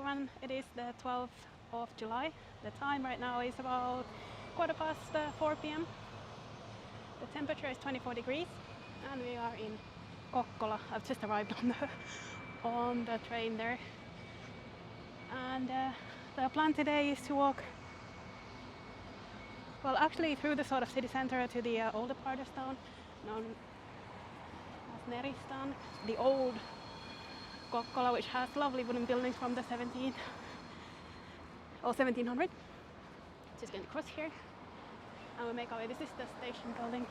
everyone. It is the 12th of July. The time right now is about 4 p.m. The temperature is 24 degrees and we are in Kokkola. I've just arrived on the train there. And the plan today is to walk, well, actually through the sort of city center to the older part of town, known as Neristan, the old Kokkola, which has lovely wooden buildings from the 1700. Just going to cross here and we'll make our way. This is the station building,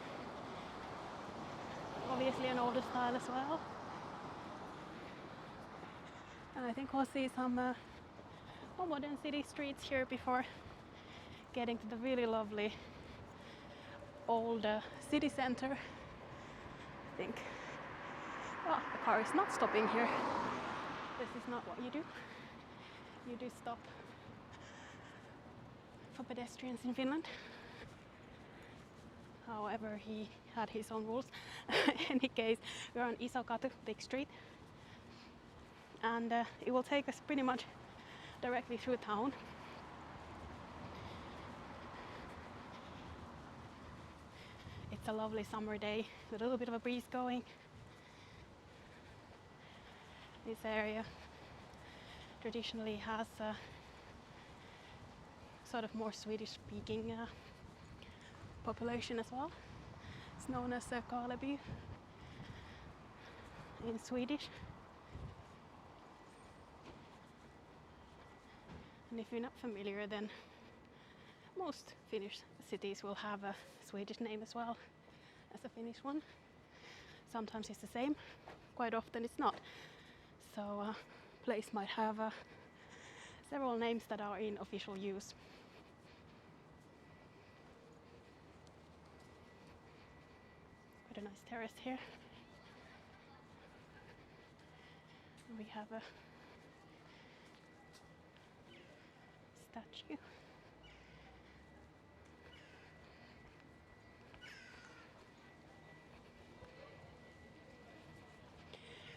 obviously an older style as well. And I think we'll see some more modern city streets here before getting to the really lovely old city center. I think. Oh, the car is not stopping here. This is not what you do. You do stop for pedestrians in Finland. However, he had his own rules. In any case, we're on Katu, big street. And it will take us pretty much directly through town. It's a lovely summer day with a little bit of a breeze going. This area traditionally has a sort of more Swedish-speaking population as well. It's known as Karleby in Swedish. And if you're not familiar, then most Finnish cities will have a Swedish name as well as a Finnish one. Sometimes it's the same, quite often it's not. So a place might have several names that are in official use. Quite a nice terrace here. We have a statue.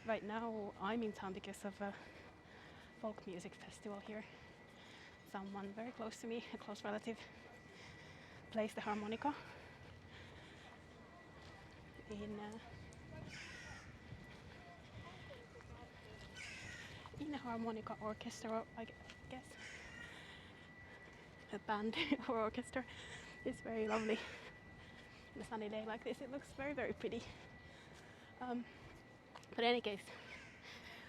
Right now I'm in town because of a folk music festival here. Someone very close to me, a close relative, plays the harmonica in a harmonica orchestra, I guess. A band or orchestra. It's very lovely. On a sunny day like this, it looks very, very pretty. But in any case,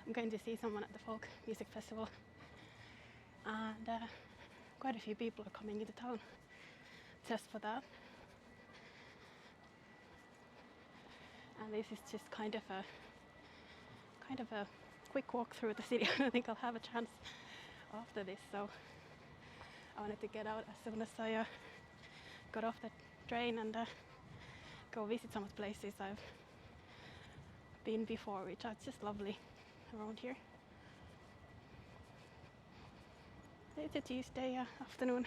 I'm going to see someone at the folk music festival, and quite a few people are coming into town just for that. And this is just kind of a quick walk through the city. I don't think I'll have a chance after this, so I wanted to get out as soon as I got off the train and go visit some of the places I've been before, which are just lovely around here. It's a Tuesday afternoon,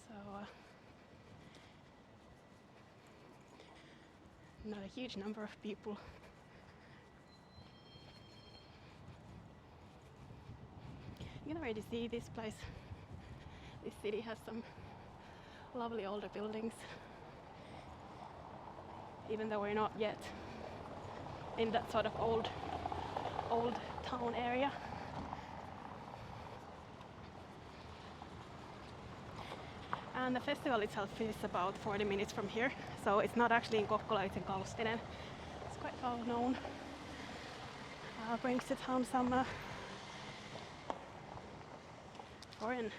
so not a huge number of people. You can already see this place. This city has some lovely older buildings, even though we're not yet in that sort of old town area. And the festival itself is about 40 minutes from here, so it's not actually in Kokkola, it's in Kaustinen. It's quite well known. Brings to town some foreign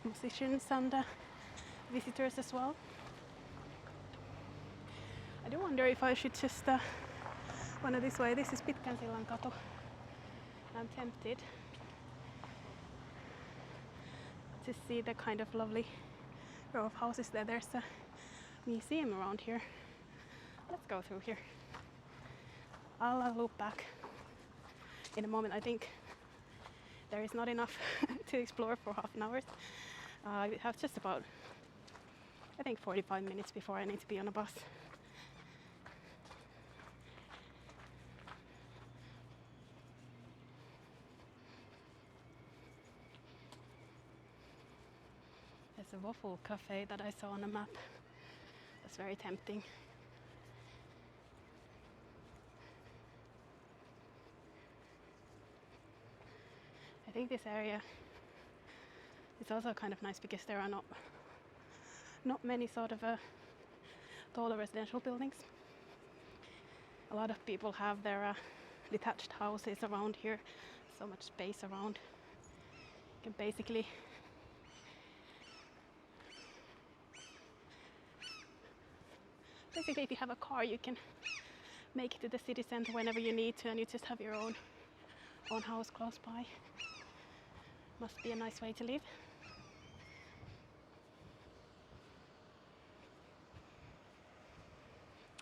musicians and visitors as well. I do wonder if I should just wander this way. This is Katu. I'm tempted to see the kind of lovely row of houses there. There's a museum around here. Let's go through here. I'll loop back in a moment. I think there is not enough to explore for half an hour. I have just about, I think, 45 minutes before I need to be on a bus. There's a waffle cafe that I saw on a map. That's very tempting. I think this area is also kind of nice because there are not many sort of taller residential buildings. A lot of people have their detached houses around here, so much space around. You can basically if you have a car, you can make it to the city center whenever you need to, and you just have your own house close by. Must be a nice way to live.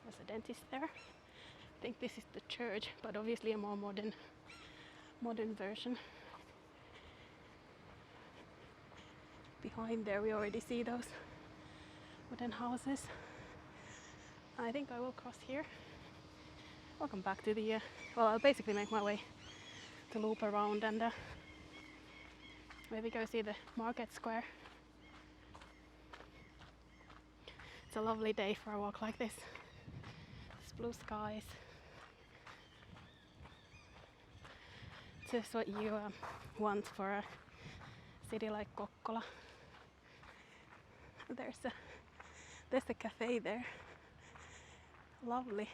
There's a dentist there. I think this is the church, but obviously a more modern version. Behind there we already see those wooden houses. I think I will cross here. I'll come back to the, I'll basically make my way to loop around and maybe go see the market square. It's a lovely day for a walk like this. It's blue skies. It's just what you want for a city like Kokkola. There's a cafe there. Lovely.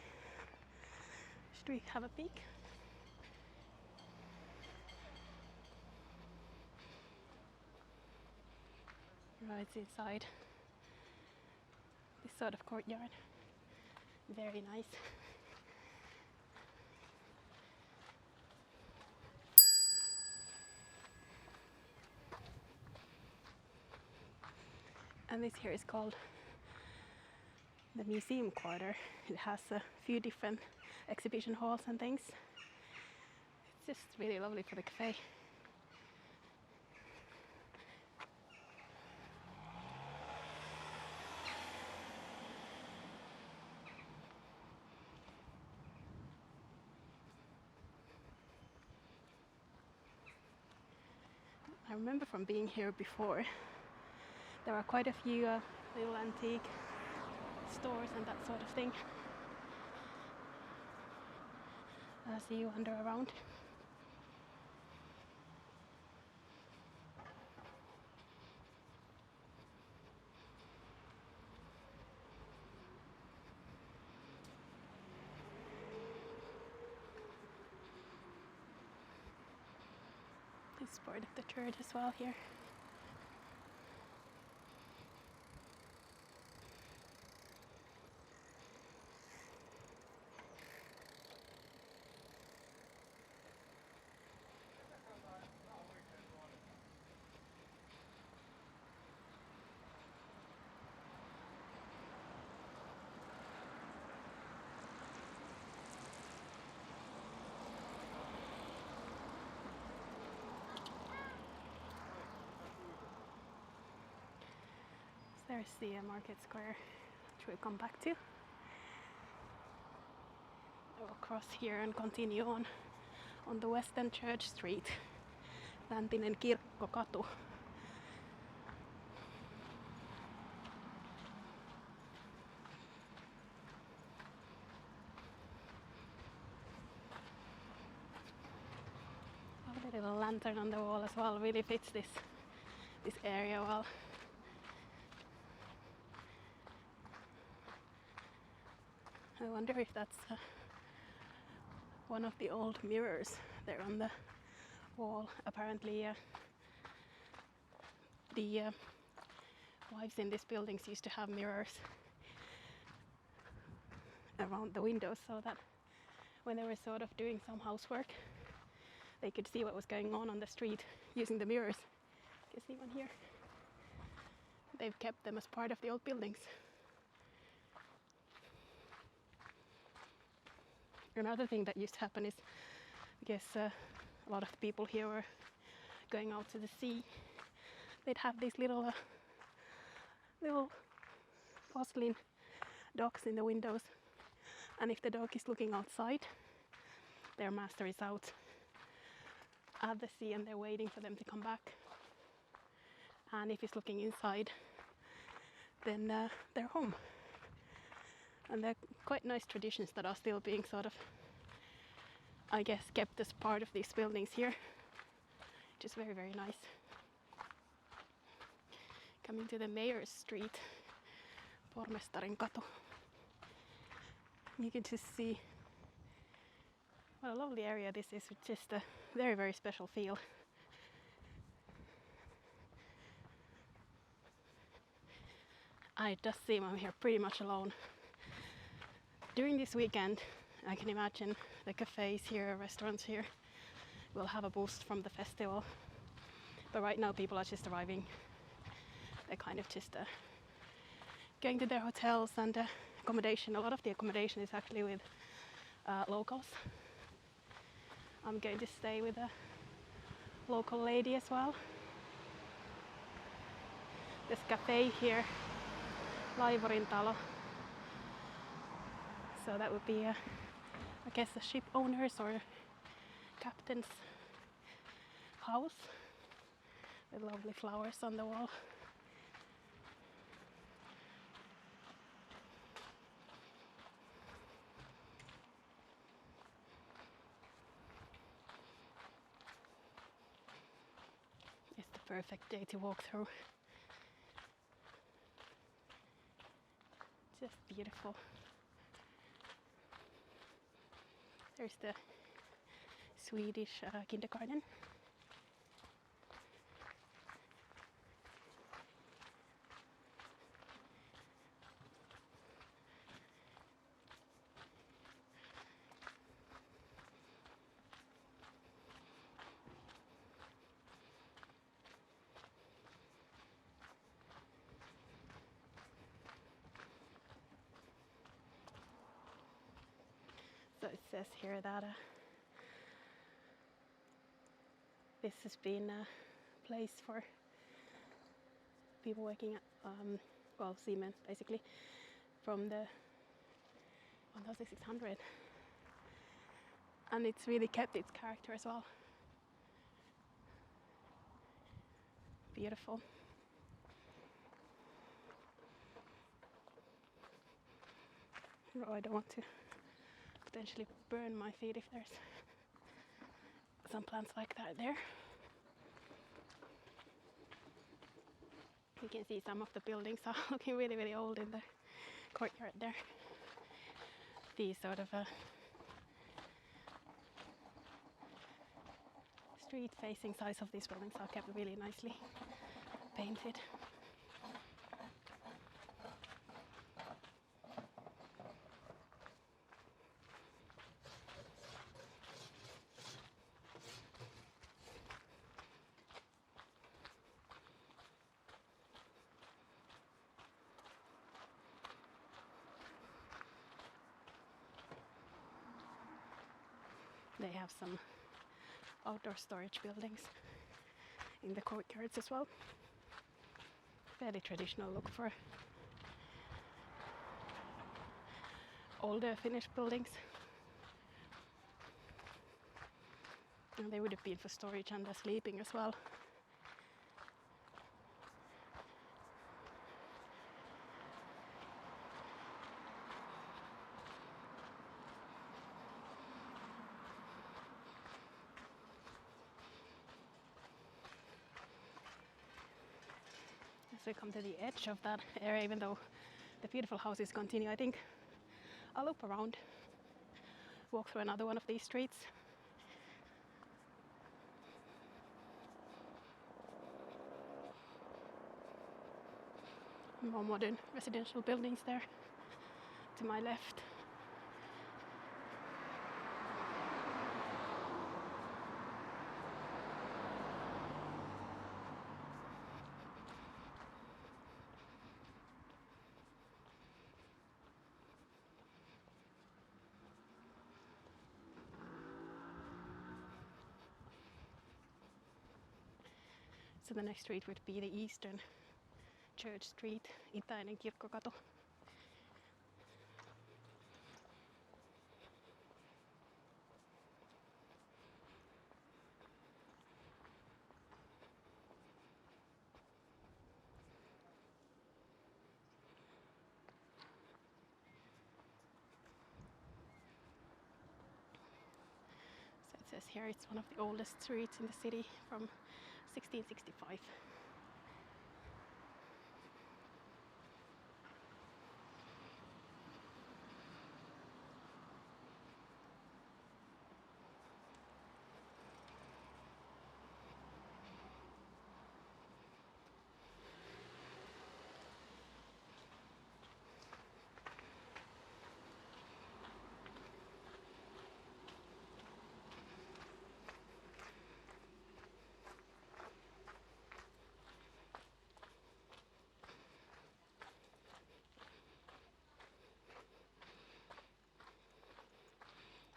Should we have a peek? Right inside this sort of courtyard. Very nice. And this here is called the museum quarter. It has a few different exhibition halls and things. It's just really lovely for the cafe. I remember from being here before, there are quite a few little antique stores and that sort of thing as you wander around. This is part of the church as well here. There's the market square, which we'll come back to. I will cross here and continue on the Western Church Street, läntinen Kirkkokatu. Lovely little lantern on the wall as well, really fits this area well. I wonder if that's one of the old mirrors there on the wall. Apparently the wives in these buildings used to have mirrors around the windows so that when they were sort of doing some housework, they could see what was going on the street using the mirrors. You can see one here. They've kept them as part of the old buildings. Another thing that used to happen is, I guess a lot of the people here were going out to the sea. They'd have these little porcelain dogs in the windows, and if the dog is looking outside, their master is out at the sea and they're waiting for them to come back. and if he's looking inside, then they're home. And they're quite nice traditions that are still being sort of, I guess, kept as part of these buildings here, which is very, very nice. Coming to the Mayor's Street, Porcelain. You can just see what a lovely area this is, with just a very, very special feel. It does seem I'm here pretty much alone. During this weekend, I can imagine the cafes here, restaurants here will have a boost from the festival. But right now people are just arriving. They're kind of just going to their hotels and accommodation. A lot of the accommodation is actually with locals. I'm going to stay with a local lady as well. This cafe here, Laivorin talo. So that would be, I guess, a ship owner's or captain's house with lovely flowers on the wall. It's the perfect day to walk through. Just beautiful. There's the Swedish kindergarten. So it says here that this has been a place for people working at, well, seamen basically, from the 1600. And it's really kept its character as well. Beautiful. Oh, I don't want to potentially burn my feet if there's some plants like that there. You can see some of the buildings are looking really, really old in the courtyard there. These sort of street-facing sides of these buildings are kept really nicely painted. They have some outdoor storage buildings in the courtyards as well. Fairly traditional look for older Finnish buildings. And they would have been for storage and sleeping as well. As we come to the edge of that area, even though the beautiful houses continue, I think I'll loop around, walk through another one of these streets. More modern residential buildings there to my left. So the next street would be the Eastern Church Street, Itäinen Kirkkokatu. says here it's one of the oldest streets in the city from 1665.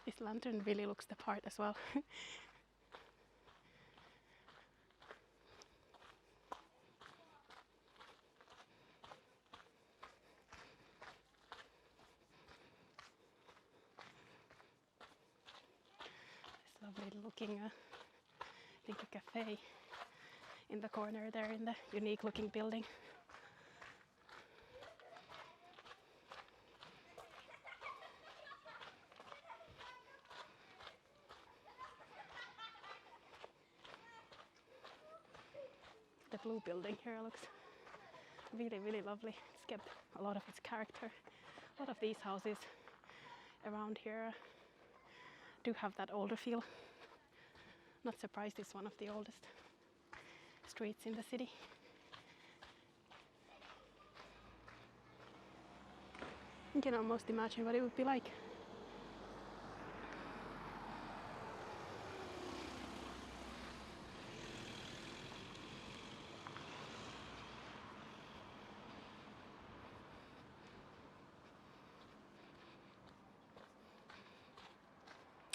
This lantern really looks the part as well. This lovely looking, I think a cafe in the corner there in the unique looking building. The blue building here looks really, really lovely. It's kept a lot of its character. A lot of these houses around here do have that older feel. Not surprised it's one of the oldest streets in the city. You can almost imagine what it would be like.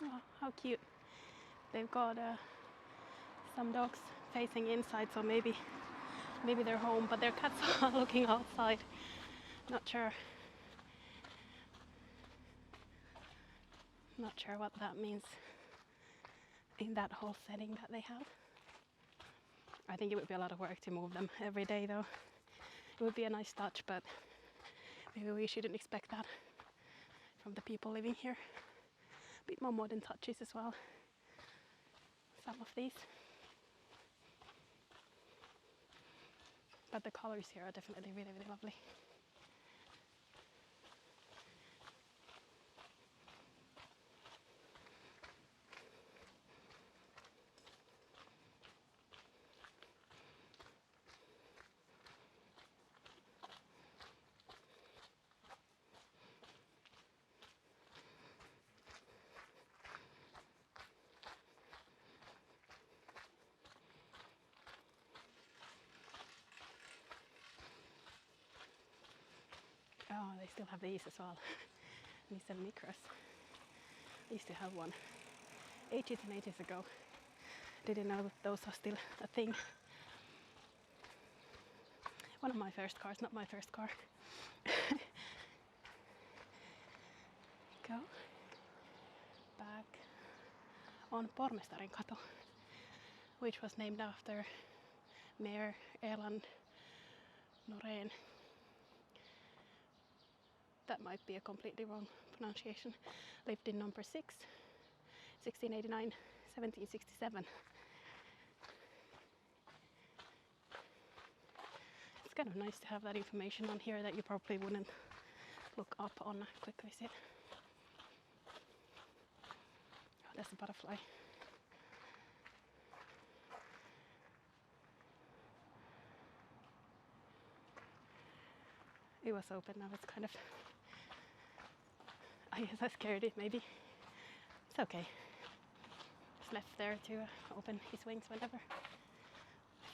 Oh, how cute. They've got some dogs facing inside, so maybe they're home, but their cats are looking outside. Not sure what that means in that whole setting that they have. I think it would be a lot of work to move them every day though. It would be a nice touch, but maybe we shouldn't expect that from the people living here. A bit more modern touches as well. Some of these. But the colors here are definitely really, really lovely. Oh, they still have these as well. Nissan Micros. I used to have one ages and ages ago. Didn't know that those are still a thing. One of my first cars, not my first car. Go back on Porcelain, which was named after Mayor Erland Norén. That might be a completely wrong pronunciation. Lived in number 6, 1689, 1767. It's kind of nice to have that information on here that you probably wouldn't look up on a quick visit. Oh, there's a butterfly. It was open, now it's kind of... I guess I scared it, maybe. It's okay. It's left there to open his wings whenever it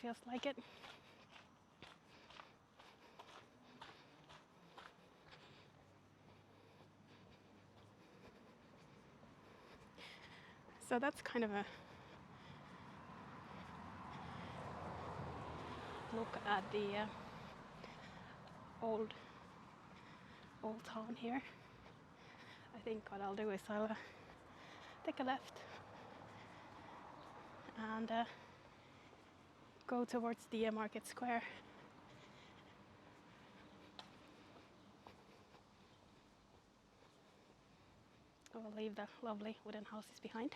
feels like it. So that's kind of a look at the old town here. I think what I'll do is I'll take a left and go towards the market square. I will leave the lovely wooden houses behind.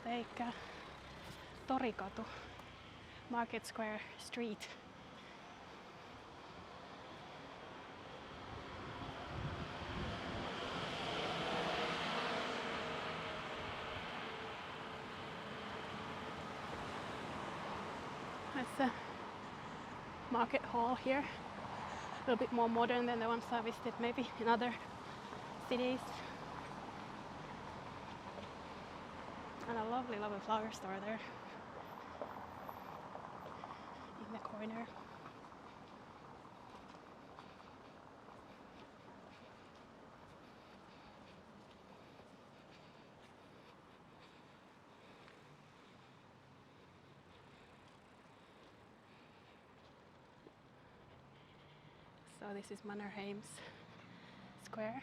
we'll take Torikatu, Market Square Street. That's a market hall here, a little bit more modern than the ones I visited maybe in other cities. And a lovely, lovely flower store there in the corner. So this is Mannerheim's Square.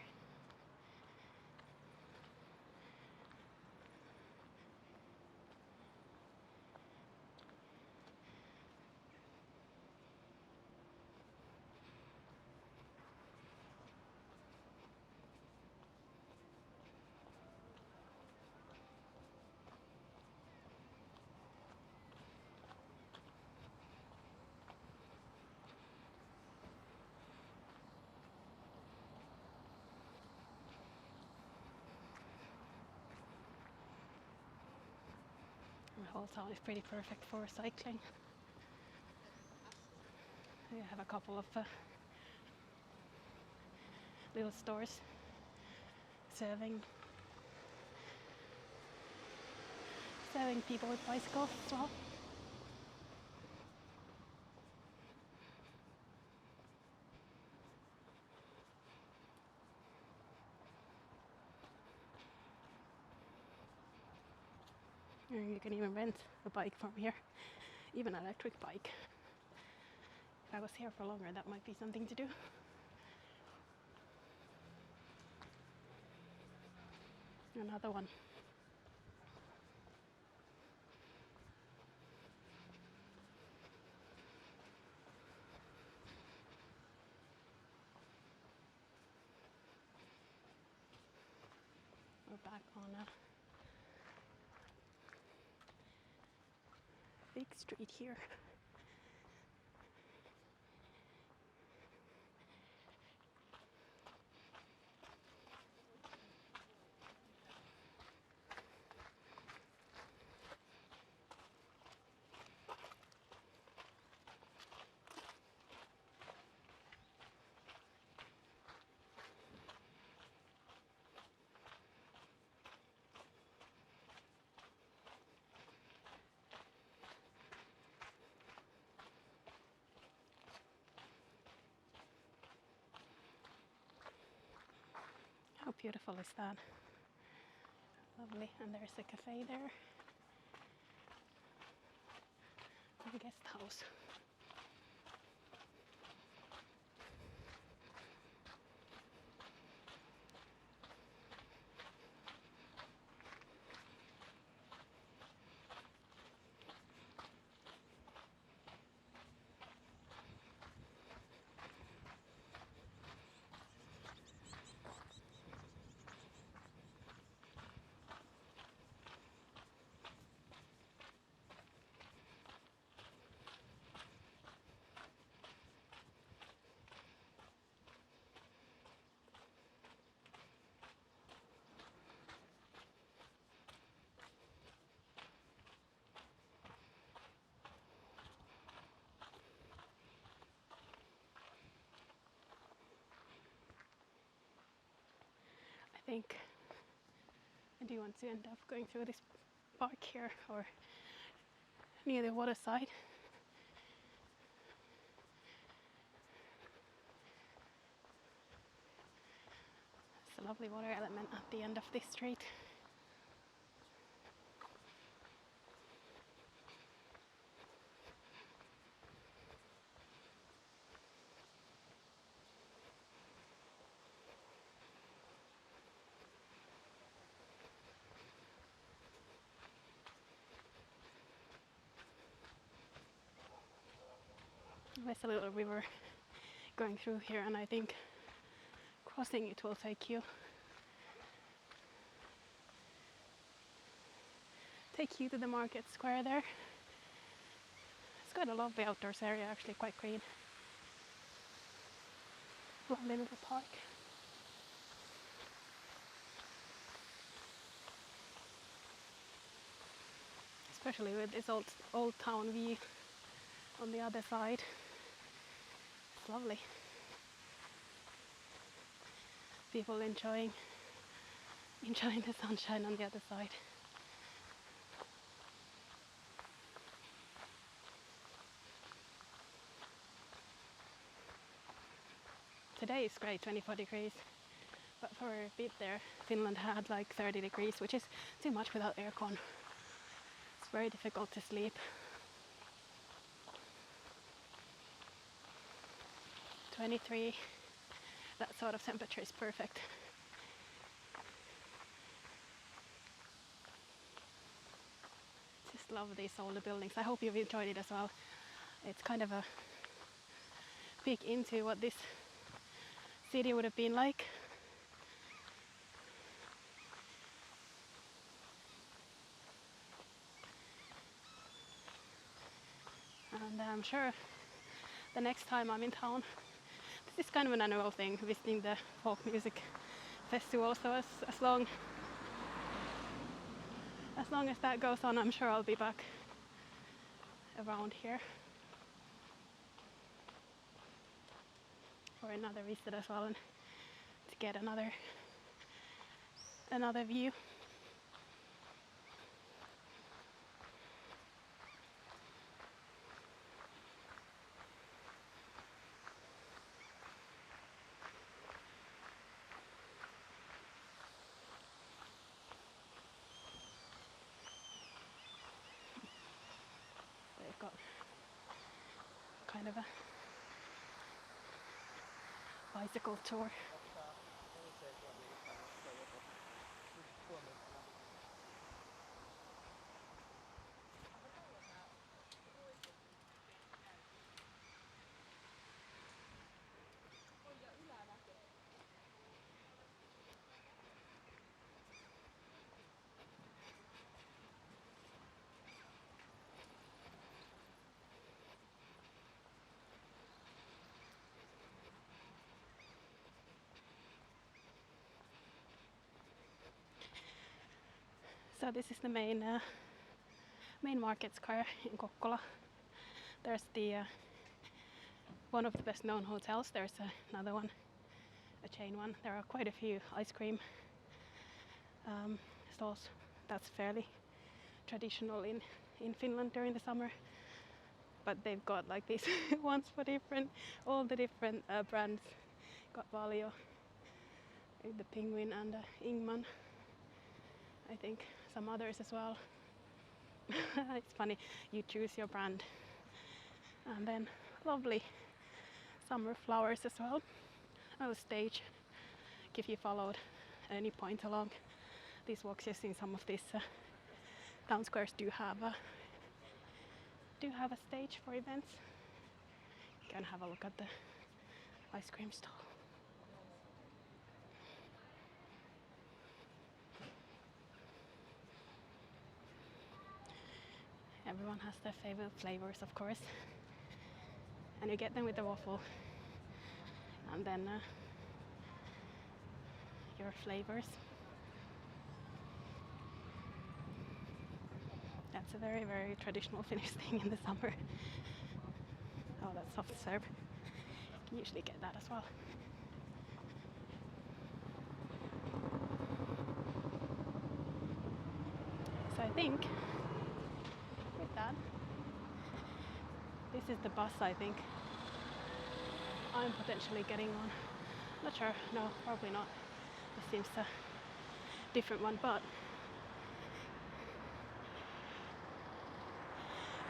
The whole town is pretty perfect for cycling. You have a couple of little stores serving people with bicycles as well. And you can even rent a bike from here, even an electric bike. If I was here for longer, that might be something to do. Another one. We're back on a big street here. How beautiful is that? Lovely. And there's a cafe there. And a guest house. I think I do want to end up going through this park here or near the water side. There's a lovely water element at the end of this street. There's a little river going through here, and I think crossing it will take you take you to the market square there. It's quite a lovely outdoors area, actually quite green. Lovely little park. Especially with this old town view on the other side. It's lovely. People enjoying the sunshine on the other side. Today is great, 24 degrees, but for a bit there, Finland had like 30 degrees, which is too much without aircon. It's very difficult to sleep. 23, that sort of temperature is perfect. Just love these older buildings. I hope you've enjoyed it as well. It's kind of a peek into what this city would have been like. And I'm sure the next time I'm in town, this is kind of an annual thing, visiting the folk music festival, so as long as that goes on, I'm sure I'll be back around here for another visit as well, and to get another view. They've got kind of a bicycle tour. So this is the main market square in Kokkola. There's the one of the best known hotels. There's another one, a chain one. There are quite a few ice cream stalls. That's fairly traditional in Finland during the summer. But they've got like these ones for all the different brands. Got Valio, the Penguin and Ingman. I think some others as well. It's funny, you choose your brand. And then lovely summer flowers as well. A stage, if you followed any point along these walks, you've seen some of these town squares do have a stage for events. You can have a look at the ice cream stall. Everyone has their favorite flavors, of course, and you get them with the waffle, and then your flavors. That's a very, very traditional Finnish thing in the summer. Oh, that's soft serve. You can usually get that as well. So I think with that, this is the bus I think I'm potentially getting on. Not sure, no, probably not. This seems a different one, but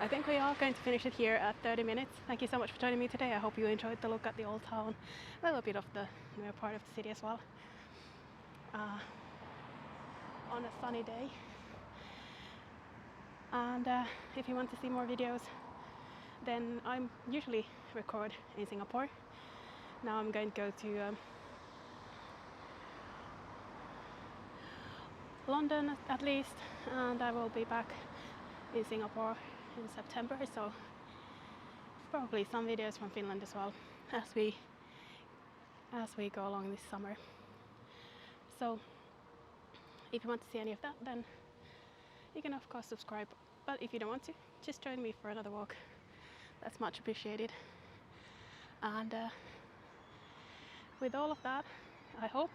I think we are going to finish it here at 30 minutes. Thank you so much for joining me today. I hope you enjoyed the look at the old town, a little bit of the newer part of the city as well. On a sunny day. And if you want to see more videos, then I usually record in Singapore. Now I'm going to go to London at least, and I will be back in Singapore in September, so probably some videos from Finland as well as we go along this summer. So if you want to see any of that, then you can of course subscribe, but if you don't want to, just join me for another walk. That's much appreciated. And with all of that, I hope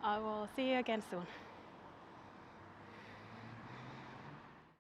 I will see you again soon.